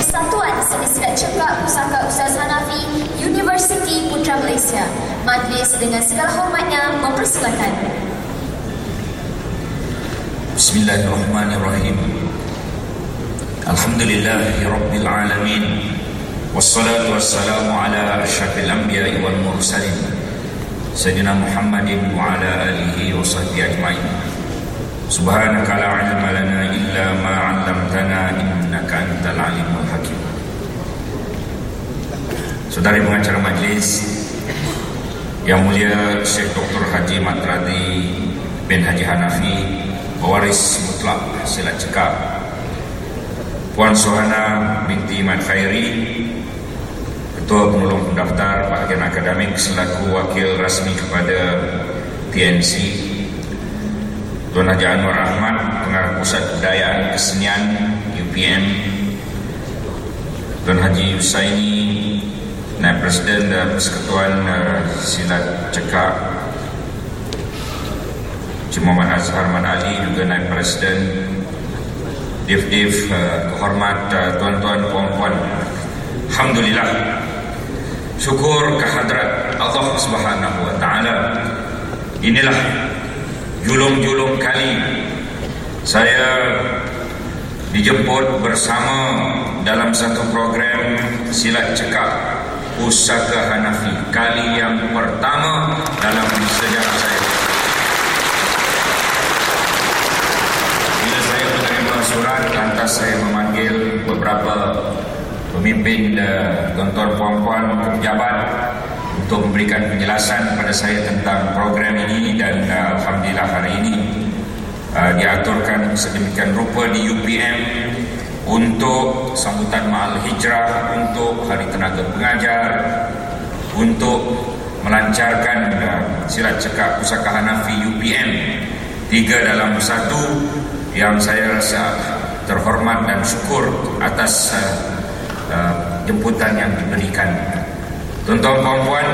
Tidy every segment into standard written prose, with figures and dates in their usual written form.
Persatuan Seni Silat Cekak Pusaka Ustaz Hanafi Universiti Putra Malaysia. Majlis dengan segala hormatnya mempersilakan. Bismillahirrahmanirrahim. Alhamdulillahirabbil alamin. Wassalatu wassalamu ala asyrafil anbiya'i wal mursalin. Sayyidina Muhammadin wa ala alihi wa sahbihi ajma'in. Subhanaka la ilma lana illa ma 'allamtana innaka antal alimul hakim. Saudari pengacara majlis yang mulia Syekh Dr. Haji Mat Radhi bin Haji Hanafi, pewaris mutlak silat cekak, Puan Sohana binti Mat Khairi, Ketua Penolong Pendaftar Bahagian Akademik selaku wakil rasmi kepada TNC, Tuan Haji Anwar Ahmad, Pengarah Pusat Kebudayaan Kesenian UPM, Tuan Haji Husaini, Naib Presiden dan Persekutuan Silat Cekak, Cik Muhammad Azhar Manali, juga Naib Presiden, Div-Div, kehormat tuan-tuan, puan-puan. Alhamdulillah, syukur kehadrat Allah Subhanahu wa taala. Inilah julung-julung kali saya dijemput bersama dalam satu program silat cekak Pusaka Hanafi, kali yang pertama dalam sejarah saya. Bila saya menerima surat, lantas saya memanggil beberapa pemimpin tuan-tuan puan-puan pejabat untuk memberikan penjelasan kepada saya tentang program ini, dan alhamdulillah hari ini diaturkan sedemikian rupa di UPM untuk sambutan Ma'al Hijrah, untuk Hari Tenaga Pengajar, untuk melancarkan silat cekak Pusaka Hanafi UPM 3 dalam 1, yang saya rasa terhormat dan syukur atas jemputan yang diberikan. Tuan-tuan puan-puan,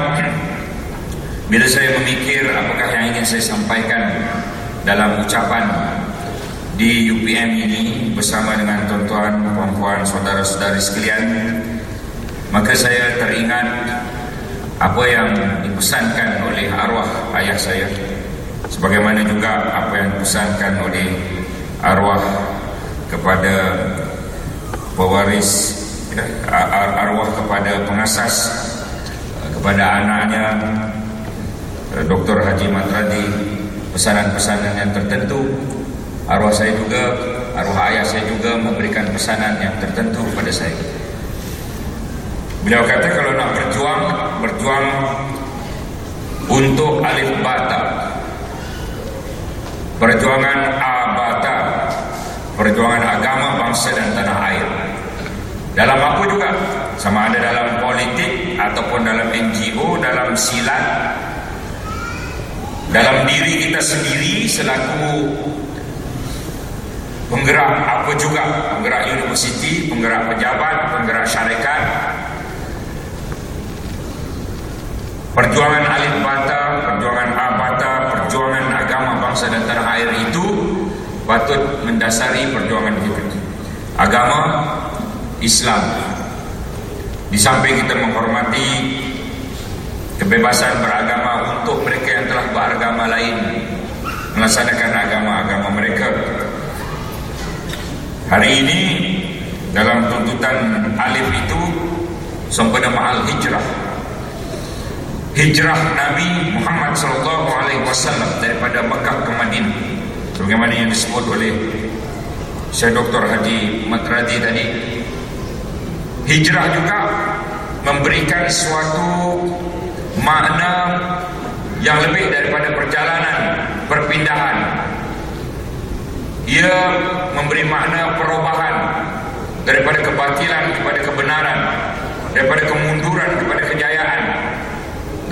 bila saya memikir apakah yang ingin saya sampaikan dalam ucapan di UPM ini bersama dengan tuan-tuan puan-puan, saudara-saudari sekalian, maka saya teringat apa yang dipesankan oleh arwah ayah saya, sebagaimana juga apa yang dipesankan oleh arwah kepada pewaris, arwah kepada pengasas, kepada anaknya Dr. Haji Mat Radhi, pesanan-pesanan yang tertentu. Arwah saya juga, arwah ayah saya juga memberikan pesanan yang tertentu kepada saya. Beliau kata kalau nak berjuang untuk alif bata, perjuangan abata, perjuangan agama, bangsa dan tanah air. Dalam apa juga, sama ada dalam politik ataupun dalam NGO, dalam silat, dalam diri kita sendiri selaku penggerak apa juga, penggerak universiti, penggerak pejabat, penggerak syarikat. Perjuangan alif bata, perjuangan abata, perjuangan agama, bangsa dan tanah air itu patut mendasari perjuangan kita. Agama Islam, di samping kita menghormati kebebasan beragama untuk mereka yang telah beragama lain melaksanakan agama-agama mereka. Hari ini dalam tuntutan alif itu sempena Ma'al Hijrah, hijrah Nabi Muhammad SAW daripada Mekah ke Madinah, sebagaimana yang disebut oleh Syekh Dr. Haji Mat Radhi tadi. Hijrah juga memberikan suatu makna yang lebih daripada perjalanan, perpindahan. Ia memberi makna perubahan daripada kebatilan kepada kebenaran, daripada kemunduran kepada kejayaan,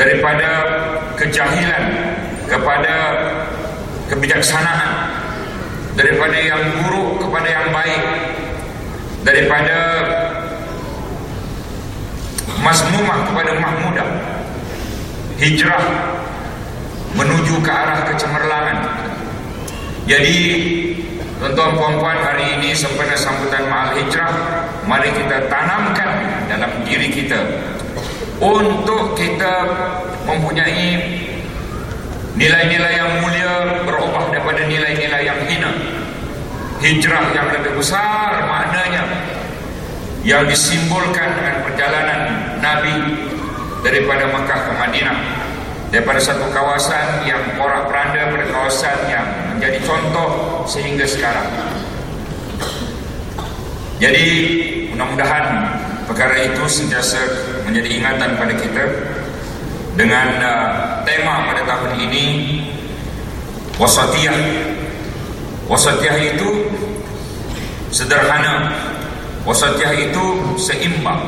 daripada kejahilan kepada kebijaksanaan, daripada yang buruk kepada yang baik, daripada mazmumah kepada mahmudah. Hijrah menuju ke arah kecemerlangan. Jadi Tuan-tuan puan-puan, hari ini sempena sambutan Ma'al Hijrah, mari kita tanamkan dalam diri kita untuk kita mempunyai nilai-nilai yang mulia berubah daripada nilai-nilai yang hina. Hijrah yang lebih besar maknanya, yang disimbolkan dengan perjalanan Nabi daripada Makkah ke Madinah, daripada satu kawasan yang porak-poranda pada kawasan yang menjadi contoh sehingga sekarang. Jadi mudah-mudahan perkara itu sentiasa menjadi ingatan pada kita. Dengan tema pada tahun ini wasatiyah. Wasatiyah itu sederhana, wasatiyah itu seimbang,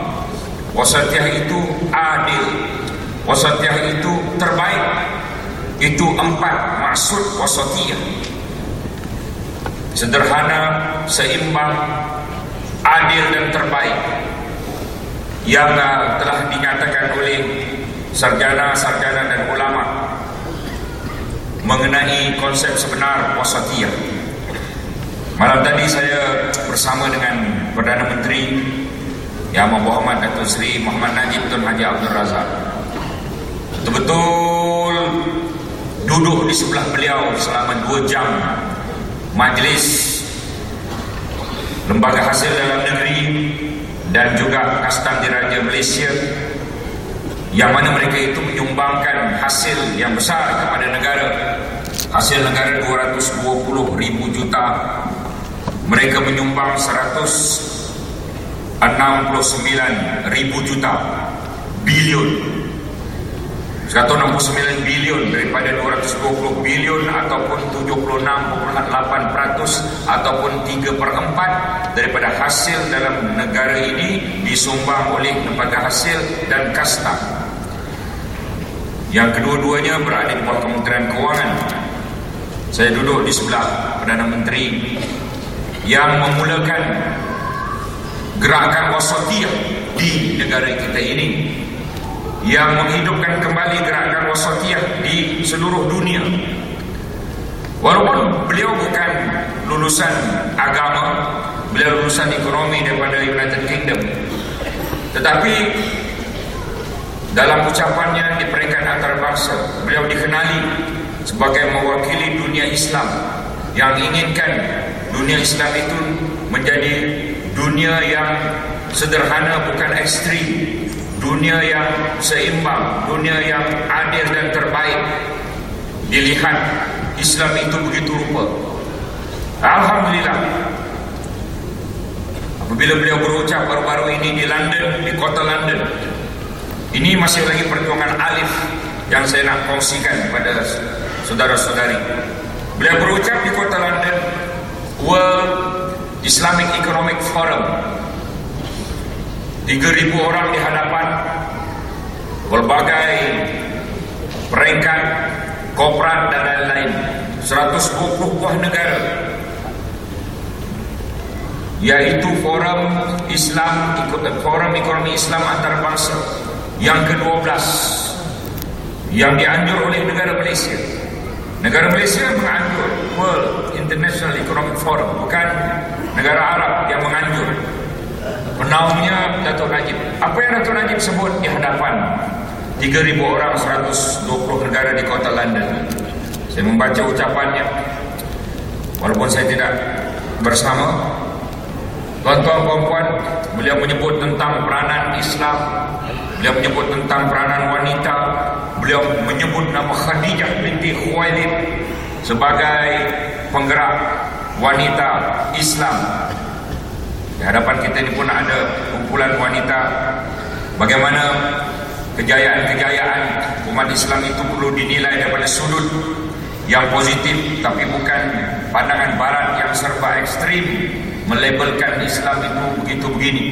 wasatiyah itu adil, wasatiyah itu terbaik. Itu 4 maksud wasatiyah: sederhana, seimbang, adil dan terbaik, yang telah dinyatakan oleh sarjana-sarjana dan ulama mengenai konsep sebenar wasatiyah. Malam tadi saya bersama dengan Perdana Menteri Yang Berhormat Datuk Seri Muhammad Najib Tun Haji Abdul Razak. Betul-betul duduk di sebelah beliau selama 2 jam majlis Lembaga Hasil Dalam Negeri dan juga Kastam Diraja Malaysia, yang mana mereka itu menyumbangkan hasil yang besar kepada negara. Hasil negara 220,000 juta, mereka menyumbang 169,000 juta bilion, 169 bilion daripada 220 bilion, ataupun 76.8%, ataupun 3/4 daripada hasil dalam negara ini disumbang oleh Lembaga Hasil dan Kastam, yang kedua-duanya berada di bawah Kementerian Kewangan. Saya duduk di sebelah Perdana Menteri yang memulakan gerakan wasatiyah di negara kita ini, yang menghidupkan kembali gerakan wasatiyah di seluruh dunia. Walaupun beliau bukan lulusan agama, beliau lulusan ekonomi daripada United Kingdom, tetapi dalam ucapannya di peringkat antarabangsa, beliau dikenali sebagai mewakili dunia Islam yang inginkan dunia Islam itu menjadi dunia yang sederhana bukan ekstrim, dunia yang seimbang, dunia yang adil dan terbaik. Dilihat Islam itu begitu rupa. Alhamdulillah, apabila beliau berucap baru-baru ini di London, di kota London, ini masih lagi perjuangan alif yang saya nak kongsikan kepada saudara-saudari. Beliau berucap di kota London, World Islamic Economic Forum, 3,000 orang di hadapan berbagai peringkat, korporat dan lain-lain, 120 buah negara, yaitu Forum Ekonomi Islam Antarabangsa yang ke-12 yang dianjur oleh negara Malaysia. Negara Malaysia menganjur World International Economic Forum, bukan negara Arab yang menganjur. Penaungnya Datuk Najib. Apa yang Datuk Najib sebut di hadapan 3,000 orang, 120 negara di kota London? Saya membaca ucapannya, walaupun saya tidak bersama. Tuan-tuan puan-puan, beliau menyebut tentang peranan Islam, beliau menyebut tentang peranan wanita, beliau menyebut nama Khadijah binti Khuwailid sebagai penggerak wanita Islam. Di hadapan kita ini pun ada kumpulan wanita. Bagaimana kejayaan-kejayaan umat Islam itu perlu dinilai daripada sudut yang positif, tapi bukan pandangan barat yang serba ekstrim melabelkan Islam itu begitu begini.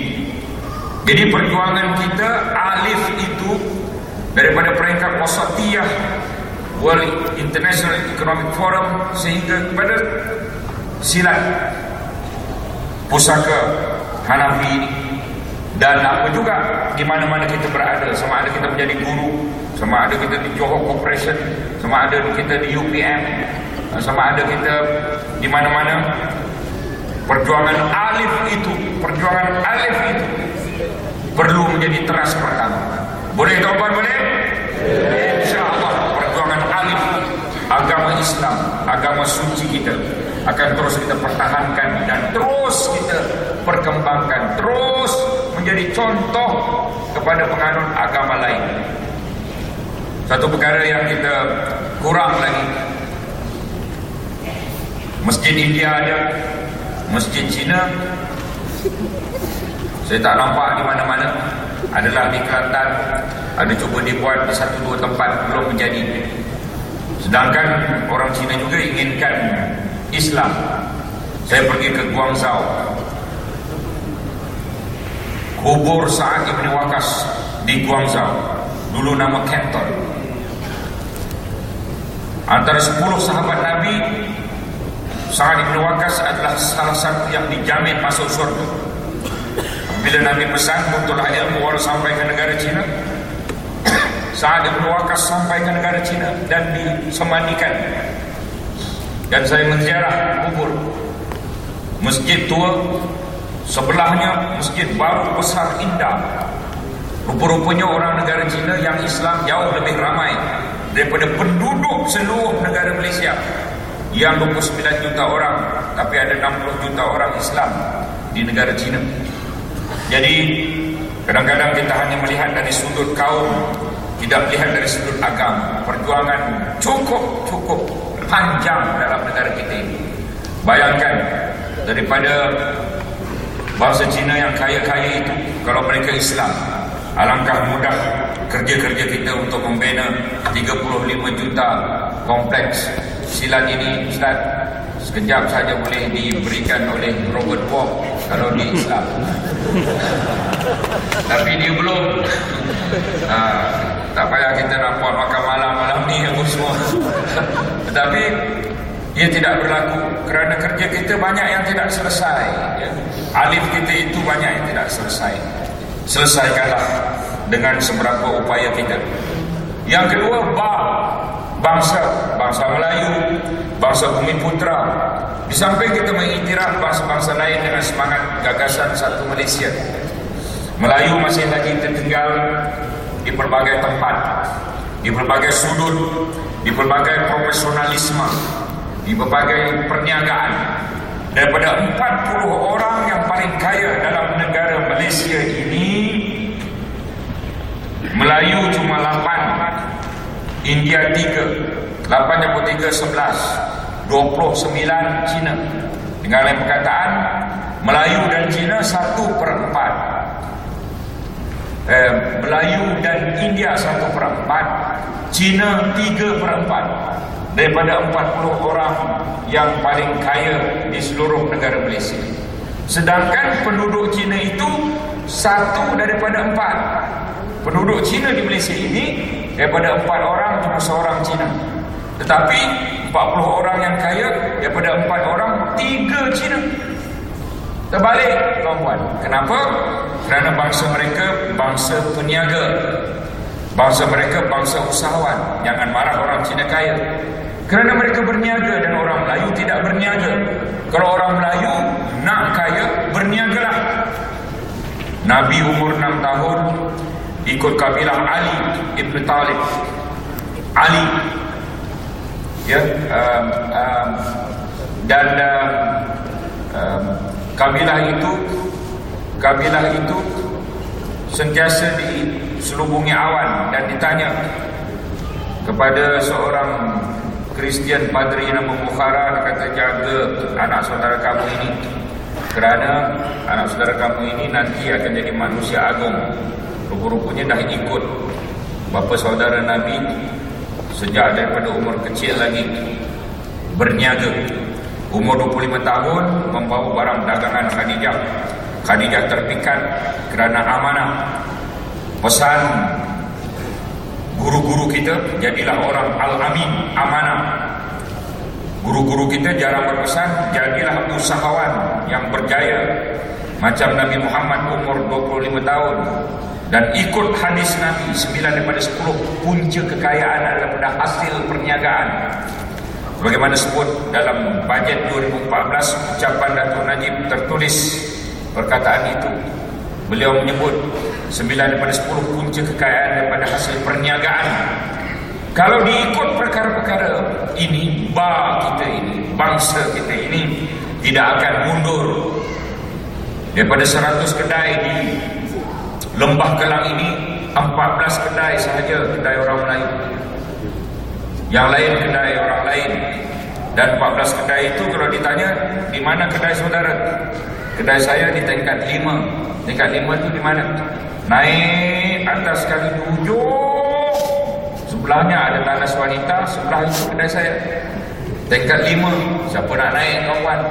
Jadi perjuangan kita alif itu daripada peringkat wasatiyah World International Economic Forum sehingga kepada silat pusaka Hanafi ini. Dan apa juga di mana-mana kita berada, sama ada kita menjadi guru, sama ada kita di Johor Corporation, sama ada kita di UPM, sama ada kita di mana-mana, perjuangan alif itu perlu menjadi teras pertama. Boleh tuan-tuan, boleh? InsyaAllah perjuangan alif agama Islam, agama suci kita akan terus kita pertahankan dan terus kita perkembangkan, terus menjadi contoh kepada penganut agama lain. Satu perkara yang kita kurang lagi, masjid India ada, masjid Cina saya tak nampak di mana-mana. Adalah di Kelantan, ada cuba dibuat di 1-2 tempat, belum menjadi. Sedangkan orang Cina juga inginkan Islam. Saya pergi ke Guangzhou, kubur Sa'ad Ibn Waqqas di Guangzhou, dulu nama Canton. Antara 10 sahabat Nabi, Sa'ad Ibn Waqqas adalah salah satu yang dijamin masuk surga. Bila Nabi pesan untuk ilmu walau sampai ke negara Cina, Sa'ad Ibn Waqqas sampai ke negara Cina dan disemandikan. Dan saya menziarah kubur. Masjid tua, sebelahnya masjid baru besar indah. Rupa-rupanya orang negara Cina yang Islam jauh lebih ramai daripada penduduk seluruh negara Malaysia yang 29 juta orang, tapi ada 60 juta orang Islam di negara Cina. Jadi kadang-kadang kita hanya melihat dari sudut kaum, tidak melihat dari sudut agama. Perjuangan cukup panjang dalam negara kita ini. Bayangkan, daripada bangsa Cina yang kaya-kaya itu, kalau mereka Islam, alangkah mudah kerja-kerja kita untuk membina 35 juta kompleks silat ini. Ustaz, sekejap saja boleh diberikan oleh Robert Walk kalau di Islam. Tapi dia belum. Tak payah kita nak buat makan malam ni aku semua. Tetapi ia tidak berlaku kerana kerja kita banyak yang tidak selesai, ya. Alif kita itu banyak yang tidak selesai. Selesaikanlah dengan seberapa upaya kita. Yang kedua, bangsa Melayu, bangsa Bumiputra. Di samping kita mengiktiraf bangsa-bangsa lain dengan semangat gagasan satu Malaysia, Melayu masih lagi tertinggal di berbagai tempat, di berbagai sudut, di berbagai profesionalisme, di berbagai perniagaan. Daripada 40 orang yang paling kaya dalam negara Malaysia ini, Melayu cuma 8, India 3, 8 + 3 11, 29 Cina. Dengan lain perkataan, Melayu dan Cina 1/4, Melayu dan India 1/4, Cina 3/4 daripada 40 orang yang paling kaya di seluruh negara Malaysia. Sedangkan penduduk Cina itu 1 daripada 4. Penduduk Cina di Malaysia ini daripada 4 orang cuma seorang Cina. Tetapi 40 orang yang kaya daripada 4 orang 3 Cina. Terbalik, tuan-tuan. Kenapa? Kerana bangsa mereka bangsa peniaga, bangsa mereka bangsa usahawan. Jangan marah orang Cina kaya, kerana mereka berniaga dan orang Melayu tidak berniaga. Kalau orang Melayu nak kaya, berniagalah. Nabi umur 6 tahun ikut kabilah Ali Ibn Talib. Ali, ya, dan kabilah itu sentiasa diselubungi awan dan ditanya kepada seorang Kristian padri nama Bukhara. Dia kata, jaga anak saudara kamu ini, kerana anak saudara kamu ini nanti akan jadi manusia agung. Rupa-rupanya dah ikut bapa saudara Nabi sejak daripada umur kecil lagi berniaga. Umur 25 tahun membawa barang dagangan Khadijah. Khadijah terpikat kerana amanah. Pesan guru-guru kita, jadilah orang al-amin, amanah. Guru-guru kita jarang berpesan, jadilah usahawan yang berjaya. Macam Nabi Muhammad umur 25 tahun dan ikut hadis Nabi, 9 daripada 10 punca kekayaan adalah pada hasil perniagaan. Bagaimana sebut dalam bajet 2014, ucapan Datuk Najib tertulis perkataan itu. Beliau menyebut 9 daripada 10 punca kekayaan daripada hasil perniagaan. Kalau diikut perkara-perkara ini, bangsa kita ini tidak akan mundur. Daripada 100 kedai di Lembah Kelang ini, 14 kedai sahaja kedai orang Melayu. Yang lain kedai orang lain. Dan 14 kedai itu kalau ditanya, di mana kedai saudara? Kedai saya di tingkat 5. Tingkat 5 itu di mana? Naik atas kali 7. Sebelahnya ada Talas Wanita, sebelah itu kedai saya. Tingkat 5. Siapa nak naik kawan?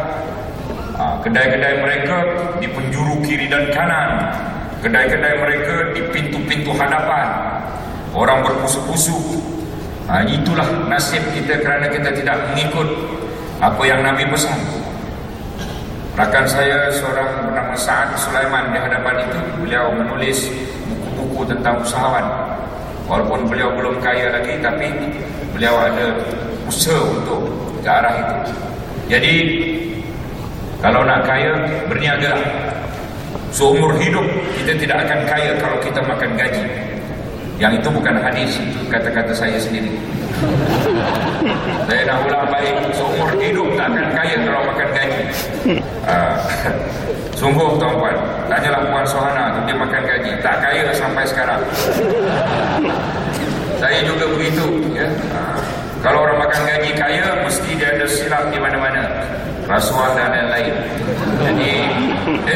Kedai-kedai mereka di penjuru kiri dan kanan. Kedai-kedai mereka di pintu-pintu hadapan. Orang berpusu-pusu. Itulah nasib kita kerana kita tidak mengikut apa yang Nabi pesan. Rakan saya seorang bernama Sa'ad Sulaiman di hadapan itu, beliau menulis buku-buku tentang usahawan. Walaupun beliau belum kaya lagi, tapi beliau ada usaha untuk ke arah itu. Jadi kalau nak kaya, berniagalah. Seumur hidup kita tidak akan kaya kalau kita makan gaji. Yang itu bukan hadis, itu kata-kata saya sendiri. Saya nak ulang balik, seumur hidup tak akan kaya kalau makan gaji. Sungguh tuan-puan, tanyalah Puan Sohana, dia makan gaji, tak kaya sampai sekarang. Saya juga begitu, ya. Kalau orang makan gaji kaya, mesti dia ada silap di mana-mana, rasuah dan lain-lain. Jadi,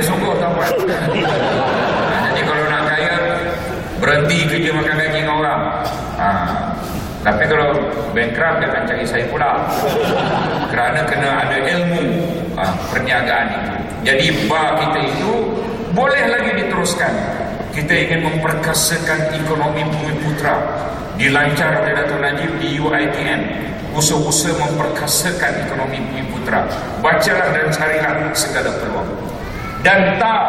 sungguh tuan-puan. Jadi kalau nak kaya, berhenti kerja makan gaji dengan orang. Tapi kalau bankrupt, dia akan cari saya pula. Kerana kena ada ilmu perniagaan itu. Jadi bar kita itu boleh lagi diteruskan. Kita ingin memperkasakan ekonomi Bumiputera. Dilancar oleh Datuk Najib di UiTM. Usaha-usaha memperkasakan ekonomi Bumiputera. Bacalah dan carilah segala peluang. Dan tak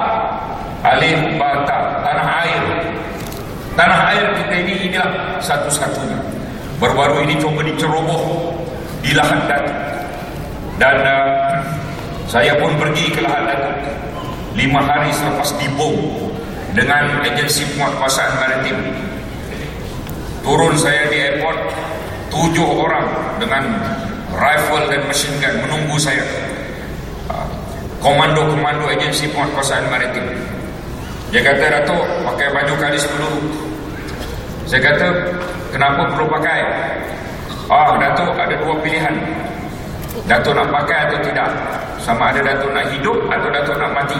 alif bata tanah air. Tanah air kita ini inilah satu-satunya. Baru-baru ini coba diceroboh di Lahad Datu. Dan saya pun pergi ke Lahad Datu 5 hari selepas dibom dengan agensi penguatkuasaan maritim. Turun saya di airport, 7 orang dengan rifle dan machine gun menunggu saya. Komando-komando agensi penguatkuasaan maritim. Dia kata, Datuk, pakai baju kalis peluru. Saya kata, kenapa perlu pakai? Datuk, ada 2 pilihan. Datuk nak pakai atau tidak? Sama ada Datuk nak hidup atau Datuk nak mati.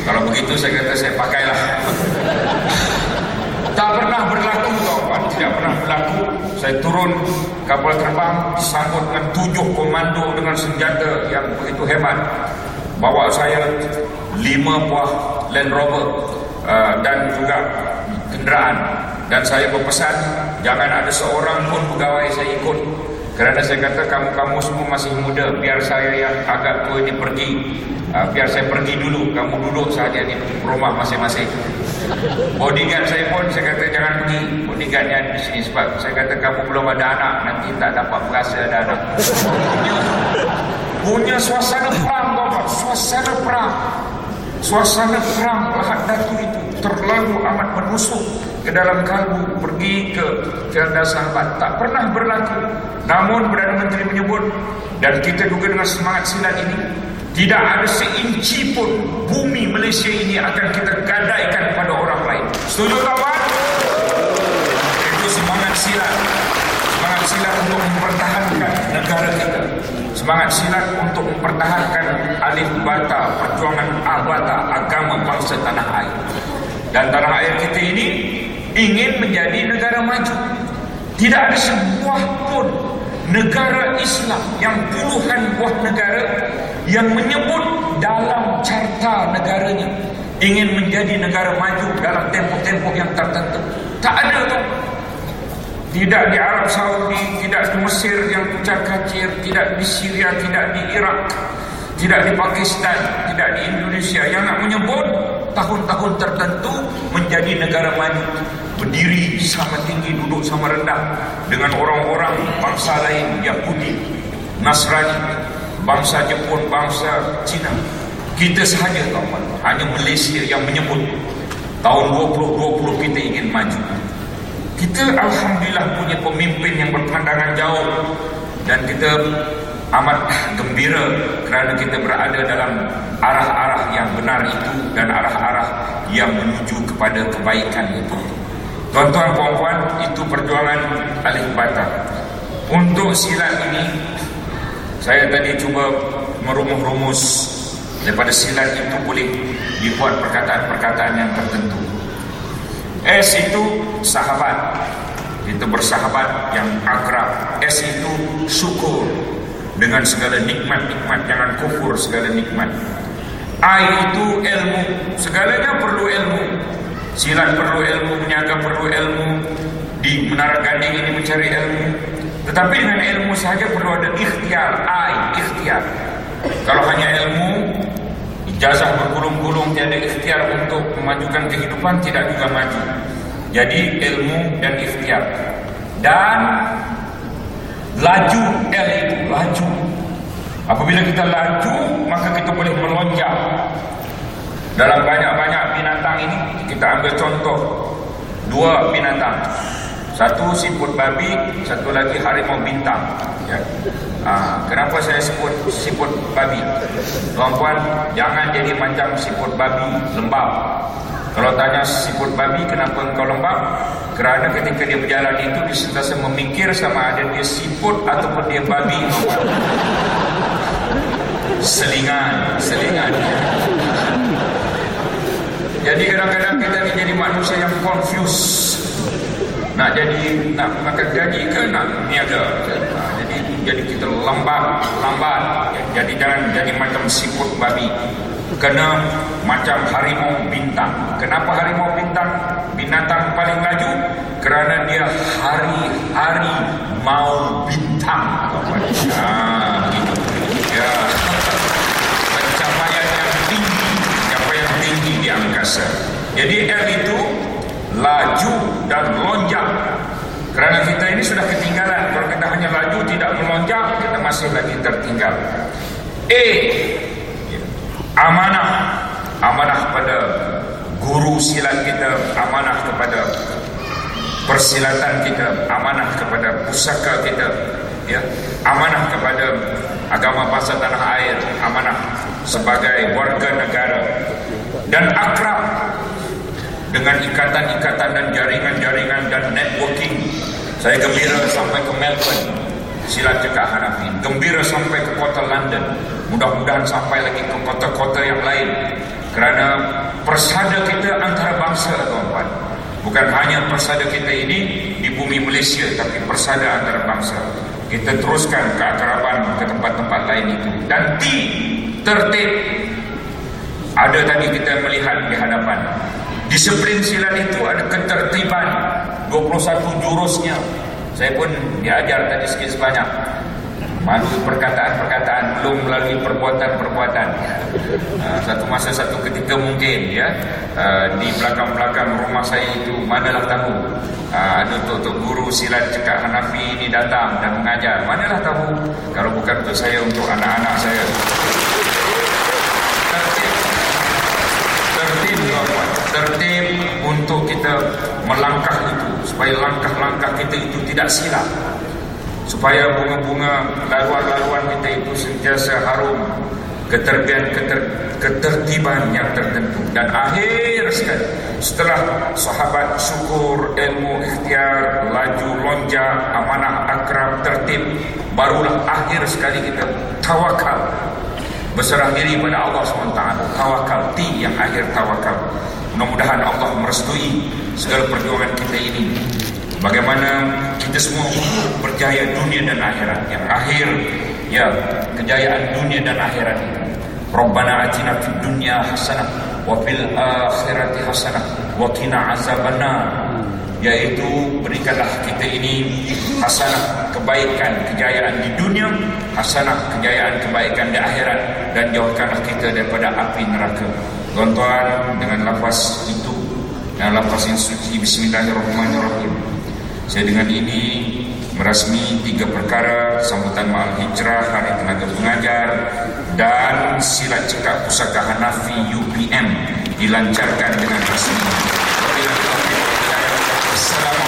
Kalau begitu saya kata, saya pakailah. Tak pernah berlaku, kawan. Tidak pernah berlaku. Saya turun kapal terbang, disambut dengan 7 komando dengan senjata yang begitu hebat. Bawa saya 5 buah Land Rover dan juga kenderaan. Dan saya berpesan, jangan ada seorang pun pegawai saya ikut. Kerana saya kata, kamu semua masih muda, biar saya yang agak tua ini pergi. Biar saya pergi dulu, kamu duduk saja di rumah masing-masing. Bodyguard saya pun, saya kata jangan pergi. Bodyguardnya di sini sebab saya kata kamu belum ada anak, nanti tak dapat berasa ada anak. Punya suasana perang, bapak. Suasana perang. Suasana perang Lahad Datu itu terlalu amat menusuk ke dalam kalbu. Pergi ke Tiada Sahabat, tak pernah berlaku. Namun Perdana Menteri menyebut, dan kita juga dengan semangat silat ini, tidak ada seinci pun bumi Malaysia ini akan kita gadaikan pada orang lain. Setuju kawan? Itu semangat silat. Semangat silat untuk mempertahankan negara kita. Semangat silat untuk mempertahankan alif bata, perjuangan abata, agama bangsa tanah air. Dan tanah air kita ini ingin menjadi negara maju. Tidak ada sebuah pun negara Islam yang puluhan buah negara yang menyebut dalam carta negaranya ingin menjadi negara maju dalam tempoh-tempoh yang tertentu. Tak ada tu. Tidak di Arab Saudi, tidak di Mesir yang kucar-kacir, tidak di Syria, tidak di Iraq, tidak di Pakistan, tidak di Indonesia. Yang nak menyebut tahun-tahun tertentu menjadi negara maju, berdiri sama tinggi, duduk sama rendah dengan orang-orang bangsa lain, Yahudi, Nasrani, bangsa Jepun, bangsa Cina. Kita sahaja kawan, hanya Malaysia yang menyebut tahun 2020 kita ingin maju. Kita alhamdulillah punya pemimpin yang berpandangan jauh, dan kita amat gembira kerana kita berada dalam arah-arah yang benar itu dan arah-arah yang menuju kepada kebaikan itu. Tuan-tuan puan-puan, itu perjuangan Alif Ba Ta. Untuk silat ini, saya tadi cuba merumus-rumus daripada silat itu boleh dibuat perkataan-perkataan yang tertentu. S itu sahabat, kita bersahabat yang akrab. S itu syukur dengan segala nikmat-nikmat, jangan kufur segala nikmat. I itu ilmu, segalanya perlu ilmu. Silat perlu ilmu, menyaga perlu ilmu, di Menara Gading ini mencari ilmu. Tetapi dengan ilmu sahaja perlu ada ikhtiar. Ikhtiar. Kalau hanya ilmu, ijazah bergulung-gulung, tiada ikhtiar untuk memajukan kehidupan, tidak juga maju. Jadi ilmu dan ikhtiar. Dan laju, L itu laju. Apabila kita laju, maka kita boleh melonjak. Dalam banyak-banyak binatang ini, kita ambil contoh 2 binatang. Satu siput babi, satu lagi harimau bintang, ya. Kenapa saya sebut siput babi? Tuan-tuan, jangan jadi macam siput babi lembab. Kalau tanya siput babi kenapa engkau lembab, kerana ketika dia berjalan itu dia sentiasa memikir sama ada dia siput ataupun dia babi. Selingan. Jadi kadang-kadang kita ni jadi manusia yang confused. Nak makan gaji ke nak niaga? Jadi kita lambat. Jadi jangan jadi macam siput babi. Kena macam harimau bintang. Kenapa harimau bintang? Binatang paling laju kerana dia hari-hari mau bintang. Begitu. Ya. Pencapaian yang tinggi di angkasa. Jadi L itu laju dan melonjak. Kerana kita ini sudah ketinggalan. Kalau kita hanya laju tidak melonjak, kita masih lagi tertinggal. Amanah pada guru silat kita, amanah kepada persilatan kita, amanah kepada pusaka kita, ya, amanah kepada agama bangsa tanah air, amanah sebagai warga negara, dan akrab dengan ikatan-ikatan dan jaringan-jaringan dan networking. Saya gembira sampai ke Melbourne, silat cekak Hanafi. Gembira sampai ke kota London. Mudah-mudahan sampai lagi ke kota-kota yang lain. Kerana persada kita antara bangsa, tuan-tuan. Bukan hanya persada kita ini di bumi Malaysia, tapi persada antara bangsa. Kita teruskan keakraban ke tempat-tempat lain itu. Dan tertib. Ada tadi kita melihat di hadapan. Disiplin silat itu ada ketertiban, 21 jurusnya. Saya pun diajar tadi sikit sebanyak. Melalui perkataan-perkataan, belum melalui perbuatan-perbuatan. Satu masa satu ketika mungkin, ya, di belakang-belakang rumah saya itu, manalah tahu ada tok guru silat cekak Hanafi ini datang dan mengajar. Manalah tahu kalau bukan untuk saya, untuk anak-anak saya. Tertib untuk kita melangkah itu, supaya langkah-langkah kita itu tidak silap, supaya bunga-bunga laluan-laluan kita itu sentiasa harum, ketertiban yang tertentu. Dan akhir sekali, setelah sahabat, syukur, ilmu, ikhtiar, laju, lonjak, amanah, akrab, tertib, barulah akhir sekali kita tawakal, berserah diri pada Allah SWT. Tawakal, yang akhir tawakal. Mudah-mudahan Allah merestui segala perjuangan kita ini. Bagaimana kita semua berjaya dunia dan akhirat. Yang akhir, ya, kejayaan dunia dan akhirat itu. Rabbana atina fid dunya hasanah wa fil akhirati hasanah wa qina azabannar. Yaitu berikanlah kita ini hasanah, kebaikan, kejayaan di dunia, hasanah, kejayaan, kebaikan di akhirat, dan jauhkanlah kita daripada api neraka. Tuan-tuan, dengan lafaz itu, lafaz yang suci Bismillahirrahmanirrahim. Saya dengan ini merasmi 3 perkara: sambutan Ma'al Hijrah, Hari Tenaga Pengajar, dan silat cekak pusaka Hanafi UPM dilancarkan dengan resmi. Assalamualaikum.